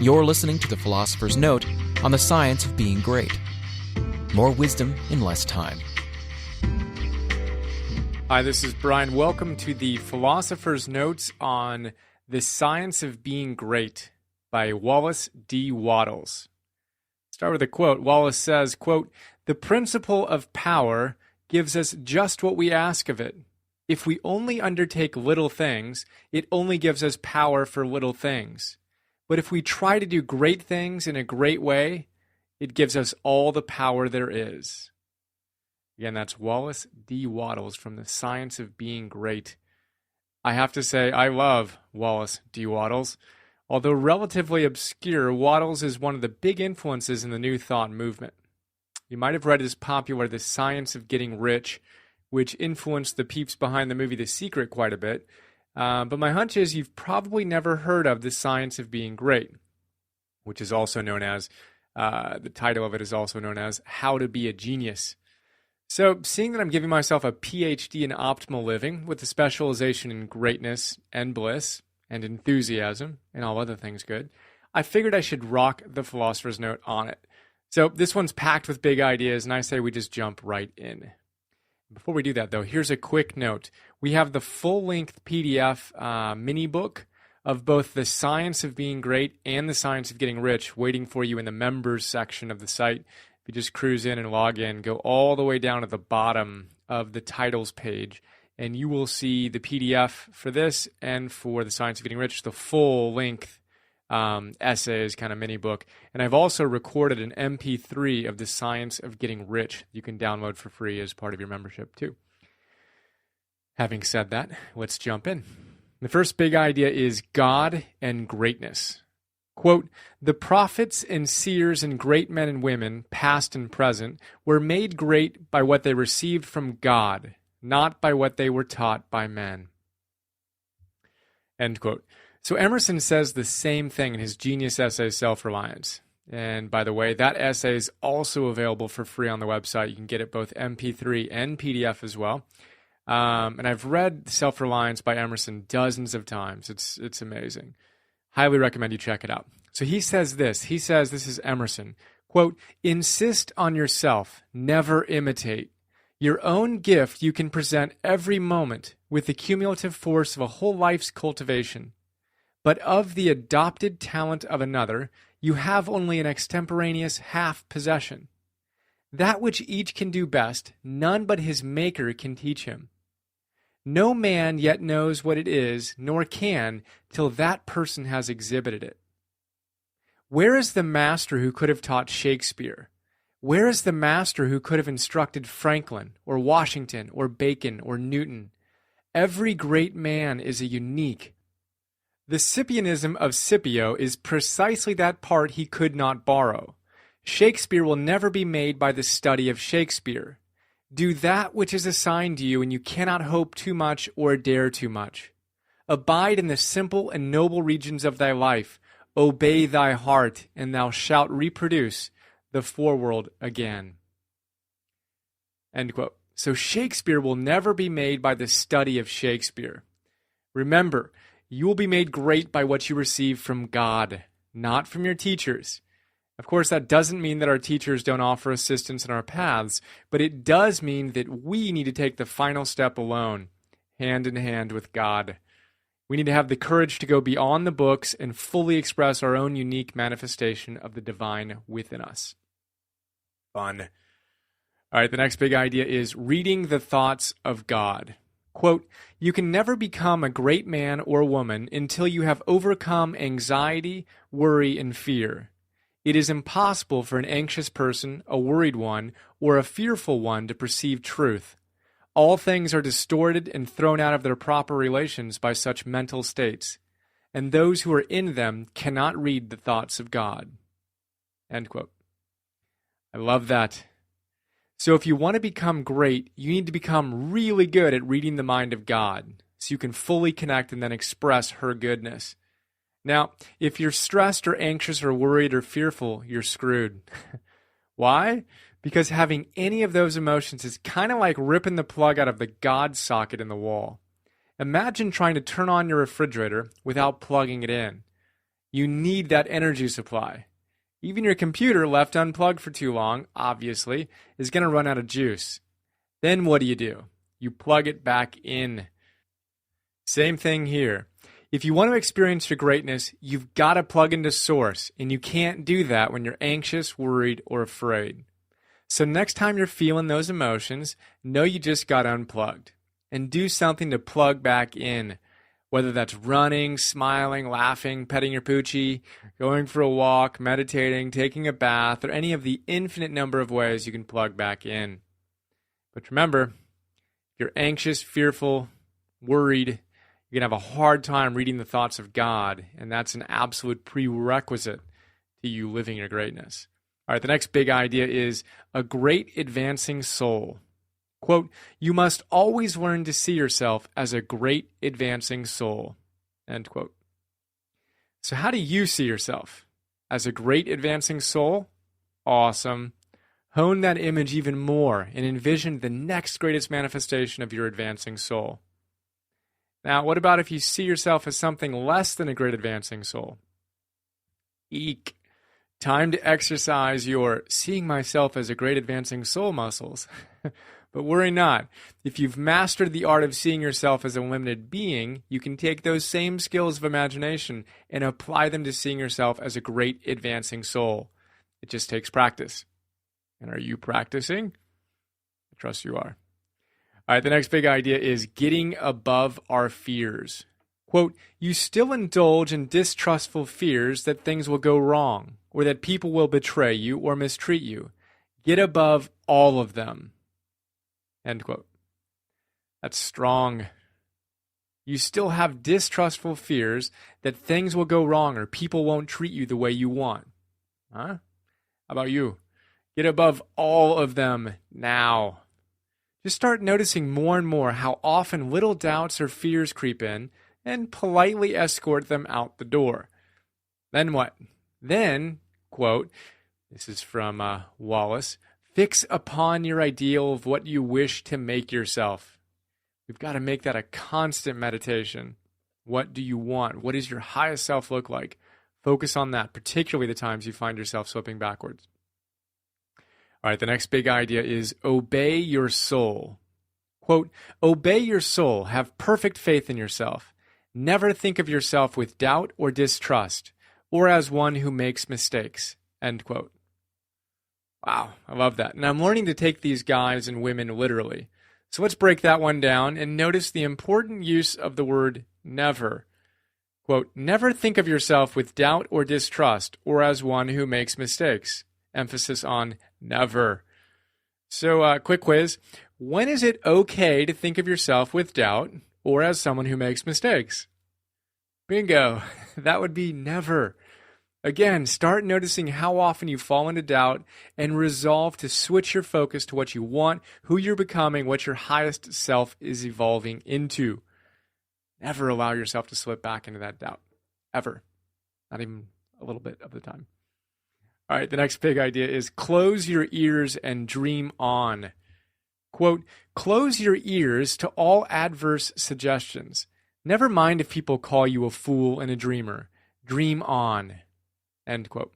You're listening to The Philosopher's Note on the science of being great. More wisdom in less time. Hi, this is Brian. Welcome to The Philosopher's Notes on the Science of Being Great by Wallace D. Wattles. Start with a quote. Wallace says, quote, "The principle of power gives us just what we ask of it. If we only undertake little things, it only gives us power for little things. But if we try to do great things in a great way, it gives us all the power there is." Again, that's Wallace D. Wattles from The Science of Being Great. I have to say, I love Wallace D. Wattles. Although relatively obscure, Wattles is one of the big influences in the New Thought movement. You might have read his popular The Science of Getting Rich, which influenced the peeps behind the movie The Secret quite a bit. But my hunch is you've probably never heard of The Science of Being Great, which is also known as, the title of it is also known as How to Be a Genius. So, seeing that I'm giving myself a PhD in optimal living with a specialization in greatness and bliss and enthusiasm and all other things good, I figured I should rock the Philosopher's Note on it. So, this one's packed with big ideas, and I say we just jump right in. Before we do that, though, here's a quick note. We have the full-length PDF mini book of both The Science of Being Great and The Science of Getting Rich waiting for you in the members section of the site. If you just cruise in and log in, go all the way down to the bottom of the titles page, and you will see the PDF for this and for The Science of Getting Rich, the full-length essays kind of mini book. And I've also recorded an MP3 of The Science of Getting Rich you can download for free as part of your membership too. Having said that, let's jump in. The first big idea is God and greatness. Quote, "The prophets and seers and great men and women, past and present, were made great by what they received from God, not by what they were taught by men." End quote. So Emerson says the same thing in his genius essay, Self-Reliance. And by the way, that essay is also available for free on the website. You can get it both MP3 and PDF as well. And I've read Self-Reliance by Emerson dozens of times. It's amazing. Highly recommend you check it out. So he says this. He says, this is Emerson, quote, "Insist on yourself, never imitate. Your own gift you can present every moment with the cumulative force of a whole life's cultivation. But of the adopted talent of another, you have only an extemporaneous half-possession. That which each can do best, none but his Maker can teach him. No man yet knows what it is, nor can, till that person has exhibited it. Where is the master who could have taught Shakespeare? Where is the master who could have instructed Franklin, or Washington, or Bacon, or Newton? Every great man is a unique. The Scipianism of Scipio is precisely that part he could not borrow. Shakespeare will never be made by the study of Shakespeare. Do that which is assigned to you, and you cannot hope too much or dare too much. Abide in the simple and noble regions of thy life. Obey thy heart, and thou shalt reproduce the foreworld again." End quote. So Shakespeare will never be made by the study of Shakespeare. Remember, you will be made great by what you receive from God, not from your teachers. Of course, that doesn't mean that our teachers don't offer assistance in our paths, but it does mean that we need to take the final step alone, hand in hand with God. We need to have the courage to go beyond the books and fully express our own unique manifestation of the divine within us. Fun. All right, the next big idea is reading the thoughts of God. Quote, "You can never become a great man or woman until you have overcome anxiety, worry, and fear. It is impossible for an anxious person, a worried one, or a fearful one to perceive truth. All things are distorted and thrown out of their proper relations by such mental states, and those who are in them cannot read the thoughts of God." End quote. I love that. So if you want to become great, you need to become really good at reading the mind of God, so you can fully connect and then express her goodness. Now, if you're stressed or anxious or worried or fearful, you're screwed. Why? Because having any of those emotions is kind of like ripping the plug out of the God socket in the wall. Imagine trying to turn on your refrigerator without plugging it in. You need that energy supply. Even your computer, left unplugged for too long, obviously, is going to run out of juice. Then what do? You plug it back in. Same thing here. If you want to experience your greatness, you've got to plug into source, and you can't do that when you're anxious, worried, or afraid. So next time you're feeling those emotions, know you just got unplugged, and do something to plug back in. Whether that's running, smiling, laughing, petting your poochie, going for a walk, meditating, taking a bath, or any of the infinite number of ways you can plug back in. But remember, if you're anxious, fearful, worried, you're going to have a hard time reading the thoughts of God, and that's an absolute prerequisite to you living your greatness. All right, the next big idea is a great advancing soul. Quote, you must always learn to see yourself as a great advancing soul. End quote. So how do you see yourself? As a great advancing soul? Awesome. Hone that image even more and envision the next greatest manifestation of your advancing soul. Now, what about if you see yourself as something less than a great advancing soul? Eek. Time to exercise your seeing myself as a great advancing soul muscles. But worry not. If you've mastered the art of seeing yourself as a limited being, you can take those same skills of imagination and apply them to seeing yourself as a great advancing soul. It just takes practice. And are you practicing? I trust you are. All right, the next big idea is getting above our fears. Quote, you still indulge in distrustful fears that things will go wrong, or that people will betray you or mistreat you. Get above all of them. End quote. That's strong. You still have distrustful fears that things will go wrong or people won't treat you the way you want. Huh? How about you? Get above all of them now. Just start noticing more and more how often little doubts or fears creep in and politely escort them out the door. Then what? Then, quote, this is from Wallace, fix upon your ideal of what you wish to make yourself. We've got to make that a constant meditation. What do you want? What does your highest self look like? Focus on that, particularly the times you find yourself slipping backwards. All right, the next big idea is obey your soul. Quote, obey your soul. Have perfect faith in yourself. Never think of yourself with doubt or distrust, or as one who makes mistakes. End quote. Wow, I love that. And I'm learning to take these guys and women literally. So let's break that one down and notice the important use of the word never. Quote, never think of yourself with doubt or distrust, or as one who makes mistakes. Emphasis on never. So, quick quiz. When is it okay to think of yourself with doubt, or as someone who makes mistakes? Bingo. That would be never. Again, start noticing how often you fall into doubt and resolve to switch your focus to what you want, who you're becoming, what your highest self is evolving into. Never allow yourself to slip back into that doubt. Ever. Not even a little bit of the time. All right, the next big idea is close your ears and dream on. Quote, close your ears to all adverse suggestions. Never mind if people call you a fool and a dreamer. Dream on. End quote.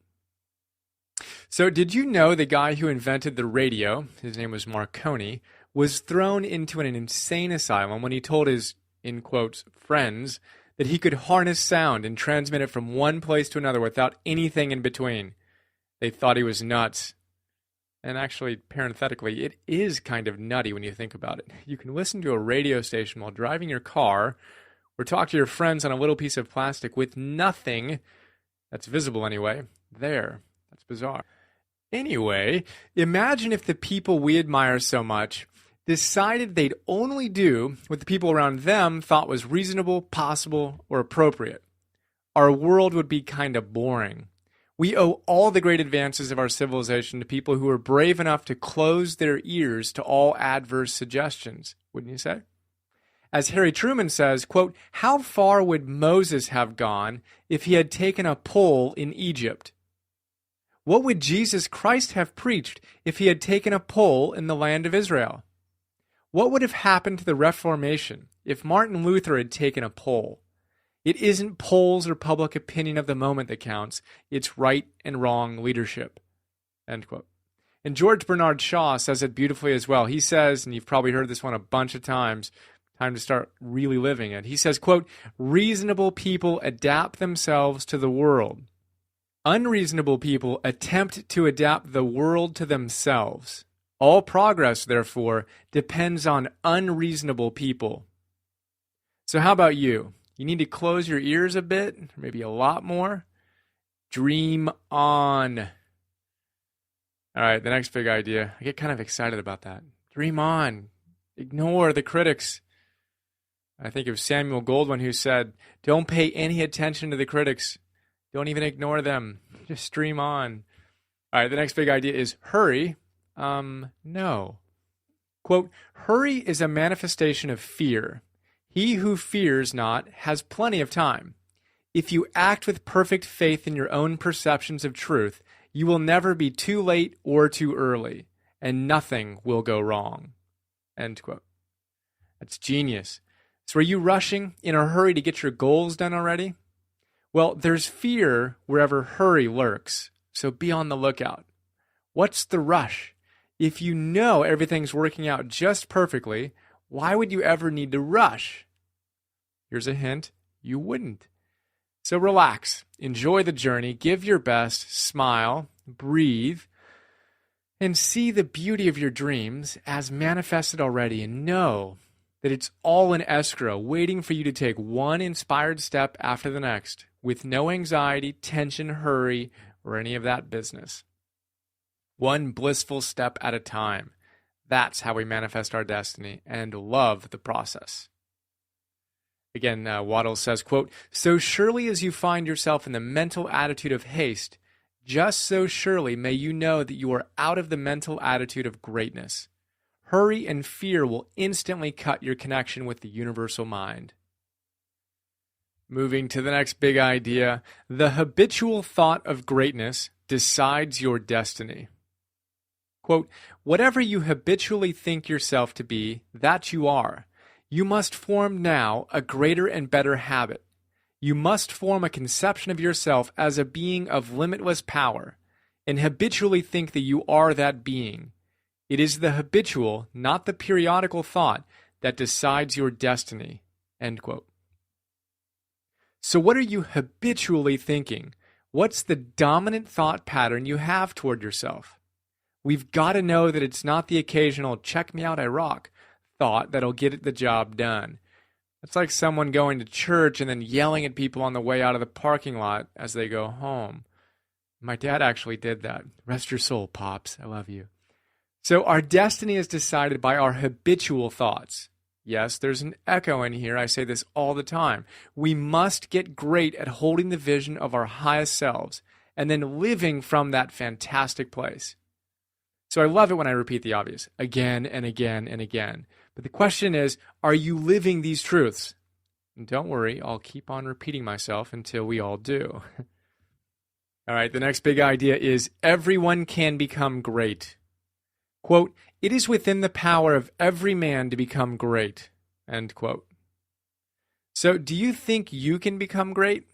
So did you know the guy who invented the radio, his name was Marconi, was thrown into an insane asylum when he told his, in quotes, friends that he could harness sound and transmit it from one place to another without anything in between? They thought he was nuts. And actually, parenthetically, it is kind of nutty when you think about it. You can listen to a radio station while driving your car or talk to your friends on a little piece of plastic with nothing that's visible anyway. There. That's bizarre. Anyway, imagine if the people we admire so much decided they'd only do what the people around them thought was reasonable, possible, or appropriate. Our world would be kind of boring. We owe all the great advances of our civilization to people who were brave enough to close their ears to all adverse suggestions, wouldn't you say? As Harry Truman says, quote, how far would Moses have gone if he had taken a poll in Egypt? What would Jesus Christ have preached if he had taken a poll in the land of Israel? What would have happened to the Reformation if Martin Luther had taken a poll? It isn't polls or public opinion of the moment that counts. It's right and wrong leadership. End quote. And George Bernard Shaw says it beautifully as well. He says, and you've probably heard this one a bunch of times, time to start really living it. He says, quote, reasonable people adapt themselves to the world. Unreasonable people attempt to adapt the world to themselves. All progress, therefore, depends on unreasonable people. So how about you? You need to close your ears a bit, maybe a lot more. Dream on. All right, the next big idea. I get kind of excited about that. Dream on. Ignore the critics. I think it was Samuel Goldwyn who said, don't pay any attention to the critics. Don't even ignore them. Just dream on. All right, the next big idea is hurry. No. Quote, hurry is a manifestation of fear. He who fears not has plenty of time. If you act with perfect faith in your own perceptions of truth, you will never be too late or too early, and nothing will go wrong. End quote. That's genius. So are you rushing in a hurry to get your goals done already? Well, there's fear wherever hurry lurks, so be on the lookout. What's the rush? If you know everything's working out just perfectly, why would you ever need to rush? Here's a hint, you wouldn't. So relax, enjoy the journey, give your best, smile, breathe, and see the beauty of your dreams as manifested already, and know that it's all in escrow, waiting for you to take one inspired step after the next, with no anxiety, tension, hurry, or any of that business. One blissful step at a time. That's how we manifest our destiny, and love the process. Again, Wattles says, quote, so surely as you find yourself in the mental attitude of haste, just so surely may you know that you are out of the mental attitude of greatness. Hurry and fear will instantly cut your connection with the universal mind. Moving to the next big idea, the habitual thought of greatness decides your destiny. Quote, whatever you habitually think yourself to be, that you are. You must form now a greater and better habit. You must form a conception of yourself as a being of limitless power, and habitually think that you are that being. It is the habitual, not the periodical thought that decides your destiny. End quote. So what are you habitually thinking? What's the dominant thought pattern you have toward yourself? We've got to know that it's not the occasional check me out, I rock thought that'll get the job done. It's like someone going to church and then yelling at people on the way out of the parking lot as they go home. My dad actually did that. Rest your soul, Pops. I love you. So our destiny is decided by our habitual thoughts. Yes, there's an echo in here. I say this all the time. We must get great at holding the vision of our highest selves and then living from that fantastic place. So I love it when I repeat the obvious again and again and again. But the question is, are you living these truths? And don't worry, I'll keep on repeating myself until we all do. All right, the next big idea is everyone can become great. Quote, it is within the power of every man to become great. End quote. So do you think you can become great?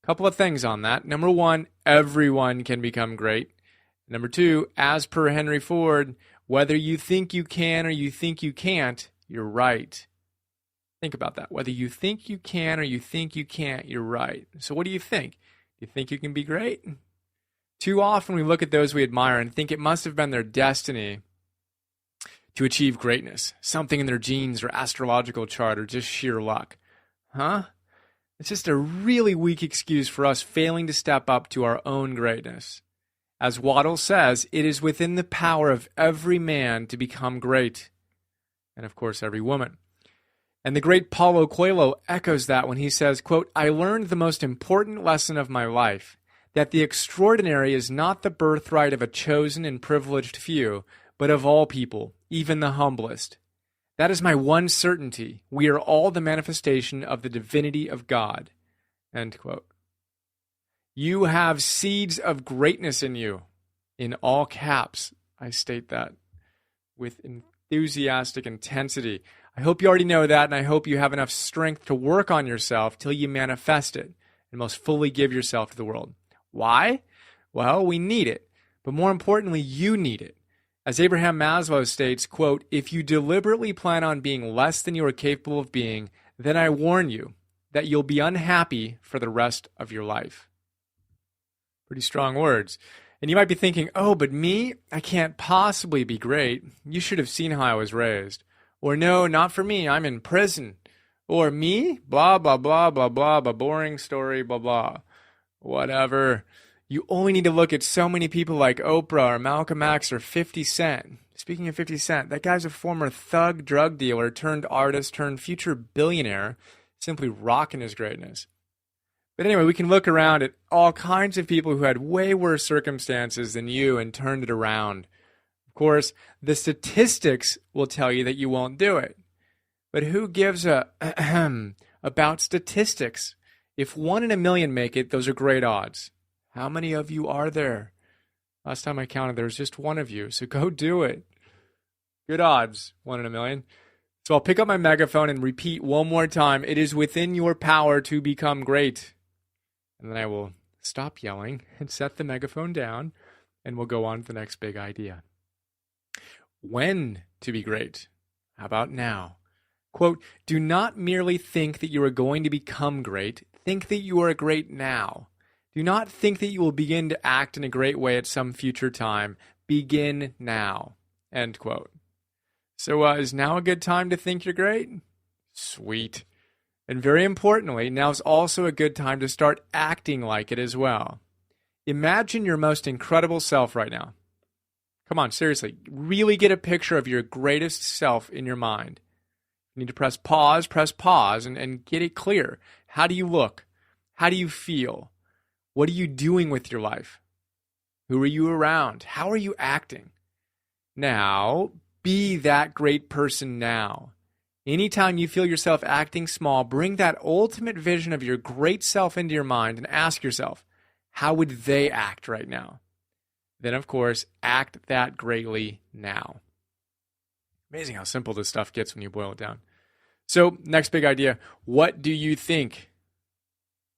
A couple of things on that. Number one, everyone can become great. Number two, as per Henry Ford, whether you think you can or you think you can't, you're right. Think about that. Whether you think you can or you think you can't, you're right. So what do you think? Do you think you can be great? Too often we look at those we admire and think it must have been their destiny to achieve greatness, something in their genes or astrological chart or just sheer luck. Huh? It's just a really weak excuse for us failing to step up to our own greatness. As Wattles says, it is within the power of every man to become great. And of course, every woman. And the great Paulo Coelho echoes that when he says, quote, I learned the most important lesson of my life, that the extraordinary is not the birthright of a chosen and privileged few, but of all people, even the humblest. That is my one certainty. We are all the manifestation of the divinity of God. End quote. You have seeds of greatness in you. In all caps, I state that with enthusiastic intensity. I hope you already know that, and I hope you have enough strength to work on yourself till you manifest it and most fully give yourself to the world. Why? Well, we need it, but more importantly, you need it. As Abraham Maslow states, quote, "If you deliberately plan on being less than you are capable of being, then I warn you that you'll be unhappy for the rest of your life." Pretty strong words. And you might be thinking, oh, but me? I can't possibly be great. You should have seen how I was raised. Or no, not for me. I'm in prison. Or me? Blah, blah, blah, blah, blah, blah, boring story, blah, blah. Whatever. You only need to look at so many people like Oprah or Malcolm X or 50 Cent. Speaking of 50 Cent, that guy's a former thug drug dealer turned artist turned future billionaire, simply rocking his greatness. But anyway, we can look around at all kinds of people who had way worse circumstances than you and turned it around. Of course, the statistics will tell you that you won't do it. But who gives a about statistics? If 1 in a million make it, those are great odds. How many of you are there? Last time I counted, there was just one of you, so go do it. Good odds, 1 in a million. So I'll pick up my megaphone and repeat one more time. It is within your power to become great. And then I will stop yelling and set the megaphone down, and we'll go on to the next big idea. When to be great? How about now? Quote, "Do not merely think that you are going to become great. Think that you are great now. Do not think that you will begin to act in a great way at some future time. Begin now." End quote. So is now a good time to think you're great? Sweet. And very importantly, now is also a good time to start acting like it as well. Imagine your most incredible self right now. Come on, seriously. Really get a picture of your greatest self in your mind. You need to press pause, and get it clear. How do you look? How do you feel? What are you doing with your life? Who are you around? How are you acting? Now, be that great person now. Anytime you feel yourself acting small, bring that ultimate vision of your great self into your mind and ask yourself, how would they act right now? Then, of course, act that greatly now. Amazing how simple this stuff gets when you boil it down. So, next big idea, what do you think?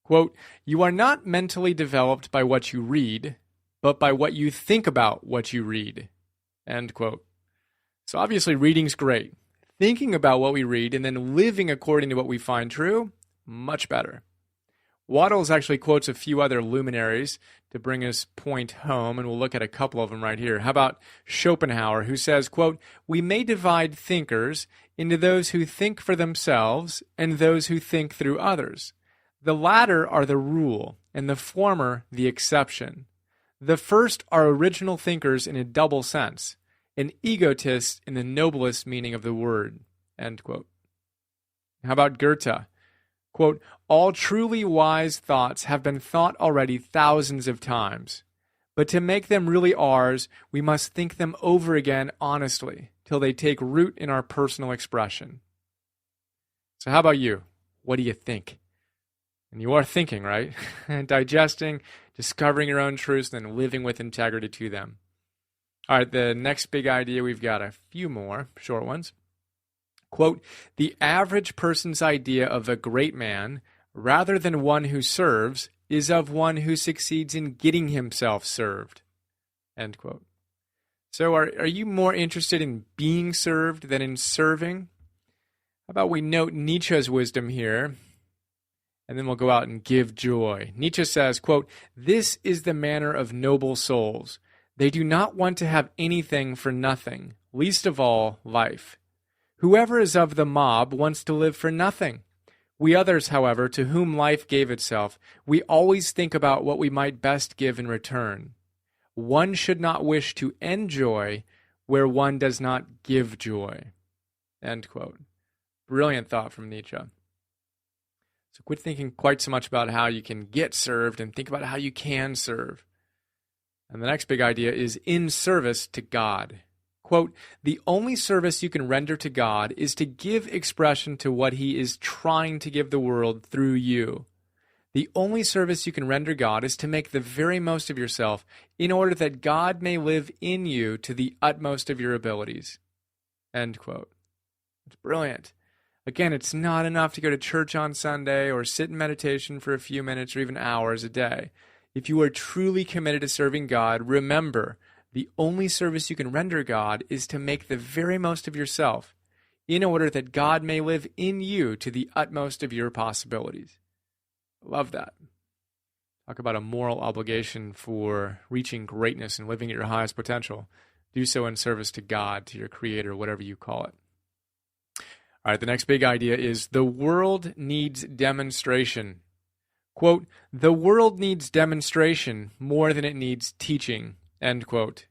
Quote, "You are not mentally developed by what you read, but by what you think about what you read." End quote. So obviously reading's great. Thinking about what we read and then living according to what we find true, much better. Wattles actually quotes a few other luminaries to bring his point home, and we'll look at a couple of them right here. How about Schopenhauer, who says, quote, "We may divide thinkers into those who think for themselves and those who think through others. The latter are the rule, and the former the exception. The first are original thinkers in a double sense, and egotists in the noblest meaning of the word." End quote. How about Goethe? Quote, "All truly wise thoughts have been thought already thousands of times, but to make them really ours, we must think them over again honestly, till they take root in our personal expression." So how about you? What do you think? And you are thinking, right? Digesting, discovering your own truths, and then living with integrity to them. All right, the next big idea, we've got a few more short ones. Quote, "The average person's idea of a great man, rather than one who serves, is of one who succeeds in getting himself served." End quote. So are you more interested in being served than in serving? How about we note Nietzsche's wisdom here, and then we'll go out and give joy. Nietzsche says, quote, "This is the manner of noble souls. They do not want to have anything for nothing, least of all life. Whoever is of the mob wants to live for nothing. We others, however, to whom life gave itself, we always think about what we might best give in return. One should not wish to end joy where one does not give joy." End quote. Brilliant thought from Nietzsche. So quit thinking quite so much about how you can get served and think about how you can serve. And the next big idea is in service to God. Quote, "The only service you can render to God is to give expression to what he is trying to give the world through you. The only service you can render God is to make the very most of yourself in order that God may live in you to the utmost of your abilities." End quote. It's brilliant. Again, it's not enough to go to church on Sunday or sit in meditation for a few minutes or even hours a day. If you are truly committed to serving God, remember, the only service you can render God is to make the very most of yourself in order that God may live in you to the utmost of your possibilities. I love that. Talk about a moral obligation for reaching greatness and living at your highest potential. Do so in service to God, to your Creator, whatever you call it. All right, the next big idea is the world needs demonstration. Quote, the world needs demonstration more than it needs teaching, end quote.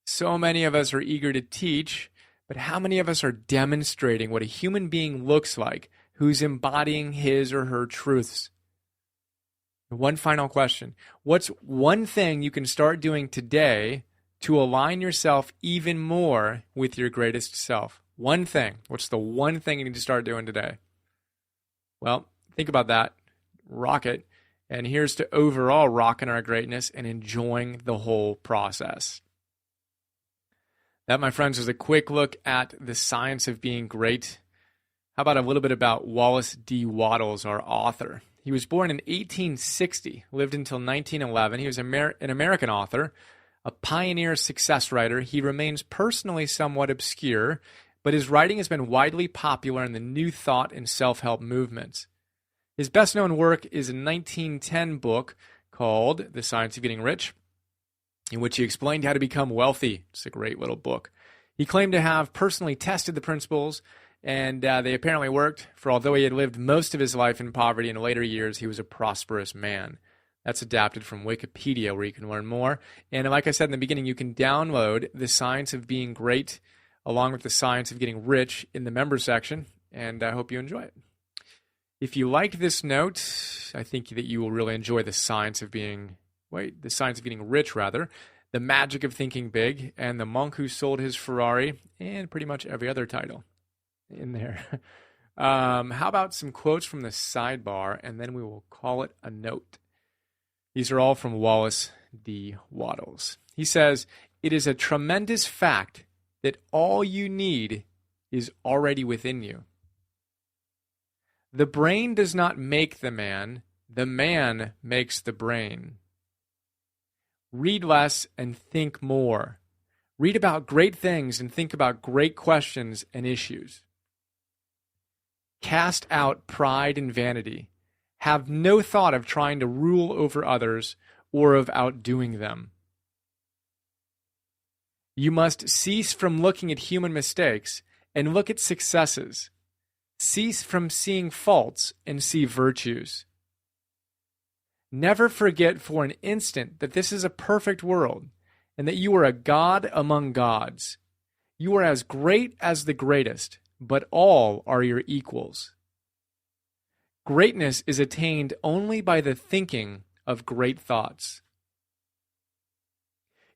So many of us are eager to teach, but how many of us are demonstrating what a human being looks like who's embodying his or her truths? One final question. What's one thing you can start doing today to align yourself even more with your greatest self? One thing. What's the one thing you need to start doing today? Well, think about that. Rock it. And here's to overall rocking our greatness and enjoying the whole process. That, my friends, was a quick look at the science of being great. How about a little bit about Wallace D. Wattles, our author? He was born in 1860, lived until 1911. He was an American author, a pioneer success writer. He remains personally somewhat obscure, but his writing has been widely popular in the New Thought and self-help movements. His best-known work is a 1910 book called The Science of Getting Rich, in which he explained how to become wealthy. It's a great little book. He claimed to have personally tested the principles, and they apparently worked, for although he had lived most of his life in poverty, in later years he was a prosperous man. That's adapted from Wikipedia, where you can learn more. And like I said in the beginning, you can download The Science of Being Great along with The Science of Getting Rich in the members section, and I hope you enjoy it. If you liked this note, I think that you will really enjoy The Science of Getting Rich, The Magic of Thinking Big, and The Monk Who Sold His Ferrari, and pretty much every other title in there. How about some quotes from the sidebar, and then we will call it a note. These are all from Wallace D. Wattles. He says, "It is a tremendous fact that all you need is already within you. The brain does not make the man makes the brain. Read less and think more. Read about great things and think about great questions and issues. Cast out pride and vanity. Have no thought of trying to rule over others or of outdoing them. You must cease from looking at human mistakes and look at successes. Cease from seeing faults and see virtues. Never forget for an instant that this is a perfect world and that you are a god among gods. You are as great as the greatest, but all are your equals. Greatness is attained only by the thinking of great thoughts.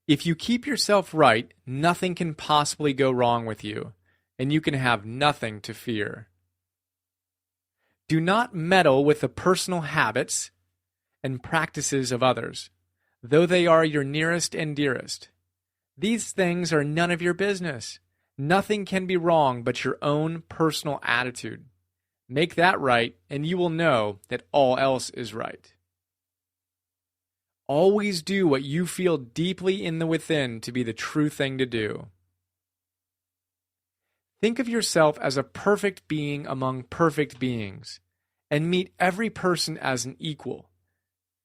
If you keep yourself right, nothing can possibly go wrong with you, and you can have nothing to fear. Do not meddle with the personal habits and practices of others, though they are your nearest and dearest. These things are none of your business. Nothing can be wrong but your own personal attitude. Make that right, and you will know that all else is right. Always do what you feel deeply in the within to be the true thing to do. Think of yourself as a perfect being among perfect beings, and meet every person as an equal,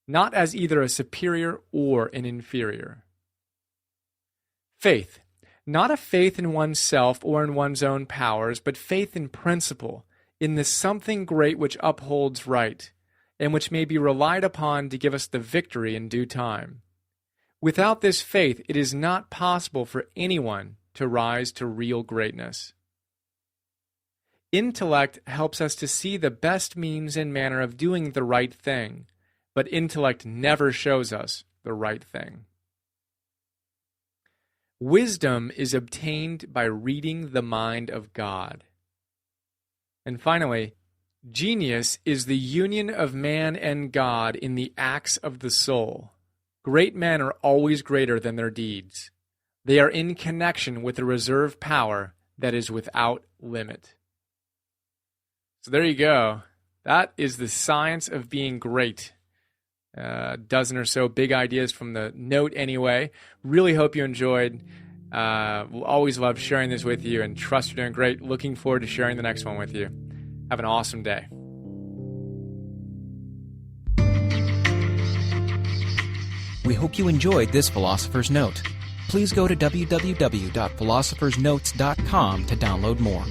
not as either a superior or an inferior. Faith, not a faith in oneself or in one's own powers, but faith in principle, in the something great which upholds right, and which may be relied upon to give us the victory in due time. Without this faith, it is not possible for anyone to rise to real greatness. Intellect helps us to see the best means and manner of doing the right thing, but intellect never shows us the right thing. Wisdom is obtained by reading the mind of God. And finally, genius is the union of man and God in the acts of the soul. Great men are always greater than their deeds. They are in connection with the reserve power that is without limit. So there you go. That is the science of being great. A dozen or so big ideas from the note anyway. Really hope you enjoyed. We'll always love sharing this with you, and trust you're doing great. Looking forward to sharing the next one with you. Have an awesome day. We hope you enjoyed this Philosopher's Note. Please go to www.philosophersnotes.com to download more.